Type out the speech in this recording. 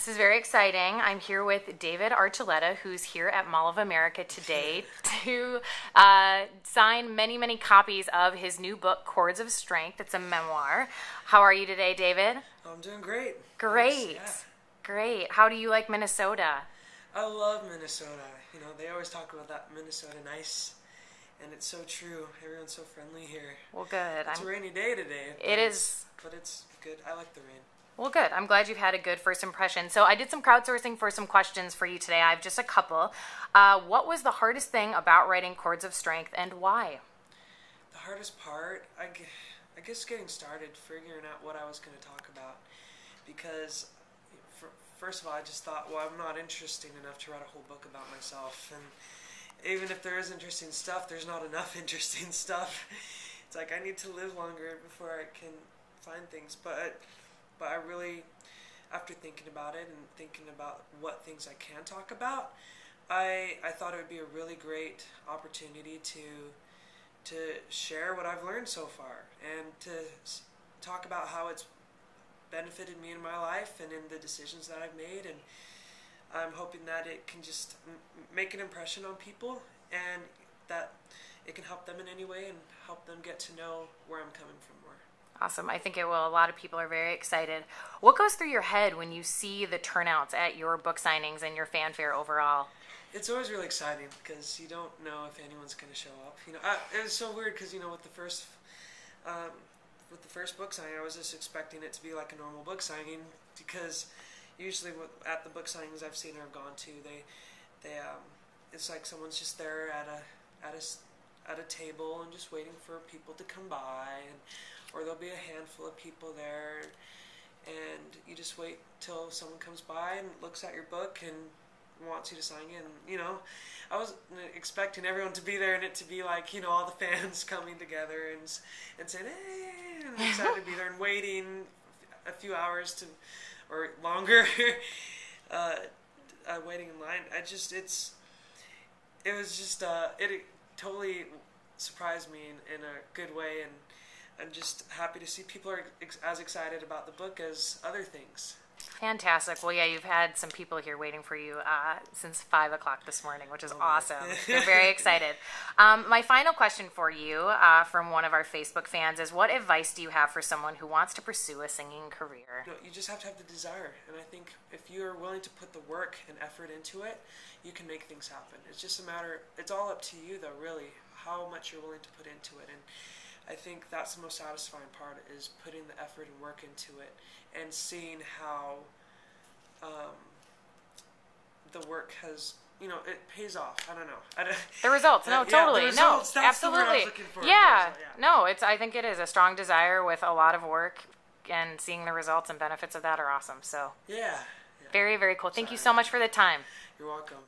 This is very exciting. I'm here with David Archuleta, who's here at Mall of America today to sign many, many copies of his new book, Chords of Strength. It's a memoir. How are you today, David? I'm doing great. Great. Thanks, Great. How do you like Minnesota? I love Minnesota. You know, they always talk about that Minnesota nice, and it's so true. Everyone's so friendly here. Well, good. It's a rainy day today. It is. But it's good. I like the rain. Well, good. I'm glad you've had a good first impression. So I did some crowdsourcing for some questions for you today. I have just a couple. What was the hardest thing about writing Chords of Strength, and why? The hardest part, I guess getting started, figuring out what I was going to talk about. Because, first of all, I just thought, well, I'm not interesting enough to write a whole book about myself. And even if there is interesting stuff, there's not enough interesting stuff. It's like I need to live longer before I can find things. But I really, after thinking about it and thinking about what things I can talk about, I thought it would be a really great opportunity to share what I've learned so far and to talk about how it's benefited me in my life and in the decisions that I've made. And I'm hoping that it can just make an impression on people and that it can help them in any way and help them get to know where I'm coming from more. Awesome. I think it will. A lot of people are very excited. What goes through your head when you see the turnouts at your book signings and your fanfare overall? It's always really exciting because you don't know if anyone's going to show up. You know, it was so weird because, you know, with the first book signing, I was just expecting it to be like a normal book signing because usually at the book signings I've seen or have gone to, it's like someone's just there at a table and just waiting for people to come by, or there'll be a handful of people there, and you just wait till someone comes by and looks at your book and wants you to sign in. You know, I was expecting everyone to be there and it to be like, you know, all the fans coming together and saying, hey, and excited to be there and waiting a few hours or longer, waiting in line. It totally surprised me in a good way, and I'm just happy to see people are as excited about the book as other things. Fantastic. Well, yeah, you've had some people here waiting for you since 5 o'clock this morning, which is awesome. They're very excited. My final question for you from one of our Facebook fans is, what advice do you have for someone who wants to pursue a singing career? No, you just have to have the desire. And I think if you're willing to put the work and effort into it, you can make things happen. It's just a matter, it's all up to you, though, really, how much you're willing to put into it. And I think that's the most satisfying part, is putting the effort and work into it and seeing how the work has, you know, it pays off. I don't know. The results, no, totally, the results, no, that's the word I absolutely, was looking for. yeah, no, I think it is a strong desire with a lot of work, and seeing the results and benefits of that are awesome. So, yeah. very, very cool. Thank you so much for the time. You're welcome.